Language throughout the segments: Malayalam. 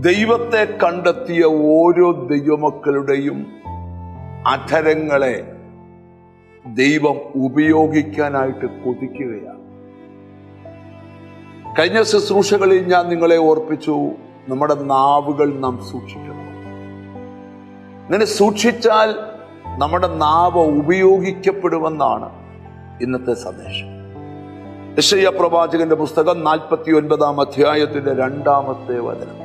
ദൈവത്തെ കണ്ടെത്തിയ ഓരോ ദൈവമക്കളുടെയും അധരങ്ങളെ ദൈവം ഉപയോഗിക്കാനായിട്ട് കൊതിക്കുകയാണ്. കഴിഞ്ഞ ശുശ്രൂഷകളിൽ ഞാൻ നിങ്ങളെ ഓർപ്പിച്ചു, നമ്മുടെ നാവുകൾ നാം സൂക്ഷിക്കണം. അങ്ങനെ സൂക്ഷിച്ചാൽ നമ്മുടെ നാവ് ഉപയോഗിക്കപ്പെടുമെന്നാണ് ഇന്നത്തെ സന്ദേശം. യെശയ്യാ പ്രവാചകന്റെ പുസ്തകം 49-ാം അധ്യായത്തിന്റെ 2-ാമത്തെ വചനം.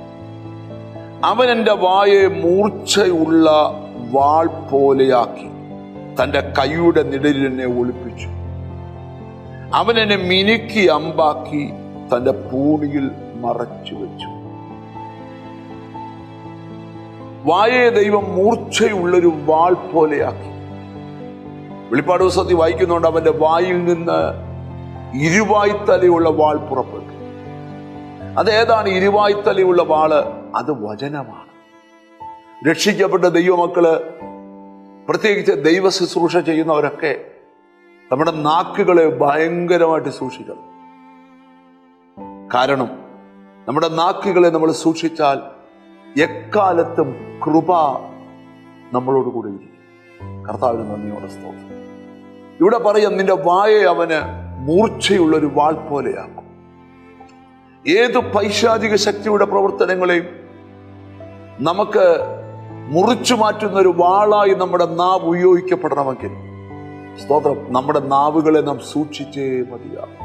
അവൻ എൻ്റെ വായെ മൂർച്ചയുള്ള വാൾ പോലെയാക്കി, തൻ്റെ കൈയുടെ നിഴലിനെ ഒളിപ്പിച്ചു. അവൻ എന്നെ മിനുക്കി അമ്പാക്കി, തൻ്റെ പൂണിയിൽ മറച്ചു വെച്ചു. വായെ ദൈവം മൂർച്ചയുള്ളൊരു വാൾ പോലെയാക്കി. വെളിപ്പാട് പുസ്തകത്തിൽ വായിക്കുന്നുണ്ട്, അവന്റെ വായിൽ നിന്ന് ഇരുവായ്ത്തലയുള്ള വാൾ പുറപ്പെട്ടു. അതേതാണ് ഇരുവായ്ത്തലയുള്ള വാള്? അത് വചനമാണ്. രക്ഷിക്കപ്പെട്ട ദൈവമക്കള്, പ്രത്യേകിച്ച് ദൈവ ശുശ്രൂഷ ചെയ്യുന്നവരൊക്കെ നമ്മുടെ നാക്കുകളെ ഭയങ്കരമായിട്ട് സൂക്ഷിക്കണം. കാരണം നമ്മുടെ നാക്കുകളെ നമ്മൾ സൂക്ഷിച്ചാൽ എക്കാലത്തും കൃപ നമ്മളോട് കൂടെ ഇരിക്കും. കർത്താവിന് നന്ദിയോടെ സ്തോത്രം. ഇവിടെ പറയാം, നിന്റെ വായെ അവന് മൂർച്ചയുള്ളൊരു വാൾ പോലെയാക്കും. ഏത് പൈശാചിക ശക്തിയുടെ പ്രവർത്തനങ്ങളെയും നമുക്ക് മുറിച്ചു മാറ്റുന്ന ഒരു വാളായി നമ്മുടെ നാവ് ഉപയോഗിക്കപ്പെടണമെങ്കിൽ, സ്തോത്രം, നമ്മുടെ നാവുകളെ നാം സൂക്ഷിച്ചേ മതിയാകും.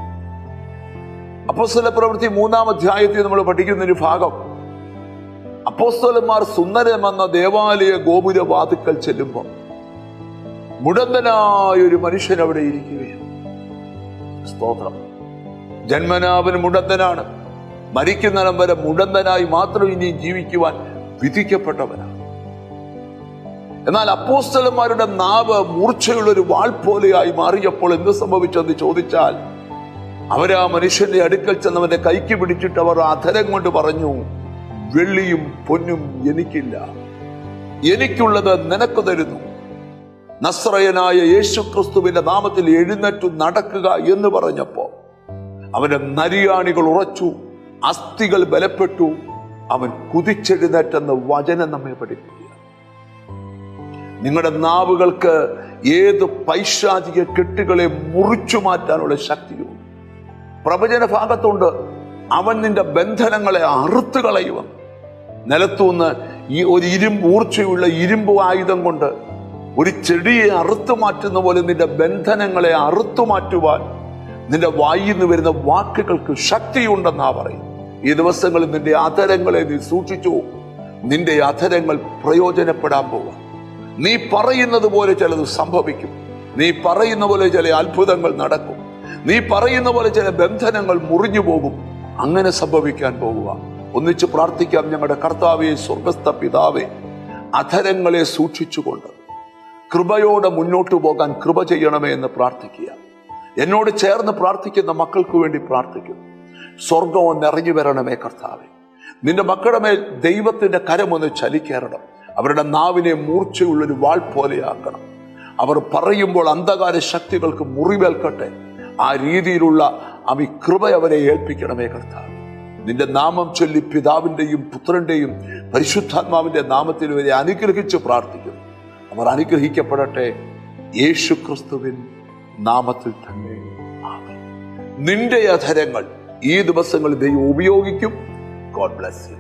അപ്പോസ്തല പ്രവൃത്തി 3-ാം അധ്യായത്തിൽ നമ്മൾ പഠിക്കുന്ന ഒരു ഭാഗം, അപ്പോസ്തലന്മാർ സുന്ദരമെന്ന ദേവാലയ ഗോപുരവാതിക്കൽ ചെല്ലുമ്പോൾ മുടന്തനായ ഒരു മനുഷ്യൻ അവിടെ ഇരിക്കുകയാണ്. സ്തോത്രം. ജന്മനാവൻ മുടന്തനാണ്. മരിക്കുന്നിടം വരെ മുടന്തനായി മാത്രം ഇനി ജീവിക്കുവാൻ വിധിക്കപ്പെട്ടവനാണ്. എന്നാൽ അപ്പോസ്തലന്മാരുടെ നാവ് മൂർച്ചയുള്ളൊരു വാൾ പോലെയായി മാറിയപ്പോൾ എന്ത് സംഭവിച്ചെന്ന് ചോദിച്ചാൽ, അവരാ മനുഷ്യന്റെ അടുക്കൽ ചെന്നവന്റെ കൈക്ക് പിടിച്ചിട്ട് അവർ അധരം കൊണ്ട് പറഞ്ഞു, വെള്ളിയും പൊന്നും എനിക്കില്ല, എനിക്കുള്ളത് നിനക്ക് തരുന്നു. നസ്രയനായ യേശുക്രിസ്തുവിന്റെ നാമത്തിൽ എഴുന്നേറ്റു നടക്കുക എന്ന് പറഞ്ഞപ്പോ അവന്റെ നരിയാണികൾ ഉറച്ചു, അസ്ഥികൾ ബലപ്പെട്ടു, അവൻ കുതിച്ചെഴുന്നേറ്റെന്ന് വചനം നമ്മെ പഠിപ്പിക്കുക. നിങ്ങളുടെ നാവുകൾക്ക് ഏത് പൈശാചിക കെട്ടുകളെ മുറിച്ചു മാറ്റാനുള്ള ശക്തിയുണ്ട്. പ്രവചന ഭാഗത്തുണ്ട്, അവൻ നിന്റെ ബന്ധനങ്ങളെ അറുത്തു കളയുവാൻ. നിലത്തുനിന്ന് ഈ ഒരു ഊർച്ചയുള്ള ഇരുമ്പ് ആയുധം കൊണ്ട് ഒരു ചെടിയെ അറുത്തു മാറ്റുന്ന പോലെ നിന്റെ ബന്ധനങ്ങളെ അറുത്തു മാറ്റുവാൻ നിന്റെ വായിൽ നിന്ന് വരുന്ന വാക്കുകൾക്ക് ശക്തിയുണ്ടെന്നാ പറയും. ഈ ദിവസങ്ങളിൽ നിന്റെ അധരങ്ങളെ നീ സൂക്ഷിച്ചു. നിന്റെ അധരങ്ങൾ പ്രയോജനപ്പെടാൻ പോവാ. നീ പറയുന്നത് പോലെ ചിലത് സംഭവിക്കും. നീ പറയുന്ന പോലെ ചില അത്ഭുതങ്ങൾ നടക്കും. നീ പറയുന്ന പോലെ ചില ബന്ധനങ്ങൾ മുറിഞ്ഞു പോകും. അങ്ങനെ സംഭവിക്കാൻ പോകുക. ഒന്നിച്ച് പ്രാർത്ഥിക്കാം. ഞങ്ങളുടെ കർത്താവേ, സ്വർഗസ്ഥ പിതാവേ, അധരങ്ങളെ സൂക്ഷിച്ചുകൊണ്ട് കൃപയോടെ മുന്നോട്ട് പോകാൻ കൃപ ചെയ്യണമേ എന്ന് പ്രാർത്ഥിക്കുക. എന്നോട് ചേർന്ന് പ്രാർത്ഥിക്കുന്ന മക്കൾക്ക് വേണ്ടി പ്രാർത്ഥിക്കുന്നു. സ്വർഗം നിറഞ്ഞു വരണമേ കർത്താവേ. നിന്റെ മക്കളുടെ മേൽ ദൈവത്തിന്റെ കരമൊന്ന് ചലിക്കേറണം. അവരുടെ നാവിനെ മൂർച്ചയുള്ളൊരു വാൾ പോലെയാക്കണം. അവർ പറയുമ്പോൾ അന്ധകാര ശക്തികൾക്ക് മുറിവേൽക്കട്ടെ. ആ രീതിയിലുള്ള കൃപ അവരെ ഏൽപ്പിക്കണമേ കർത്താവ്. നിന്റെ നാമം ചൊല്ലി പിതാവിന്റെയും പുത്രന്റെയും പരിശുദ്ധാത്മാവിന്റെ നാമത്തിൽ ഇവരെ അനുഗ്രഹിച്ച് പ്രാർത്ഥിക്കുന്നു. അവർ അനുഗ്രഹിക്കപ്പെടട്ടെ യേശു ക്രിസ്തുവിൻ നാമത്തിൽ തന്നെ. നിന്റെ അധരങ്ങൾ ഈ ദിവസങ്ങളിൽ ദൈവം ഉപയോഗിക്കും. God bless you.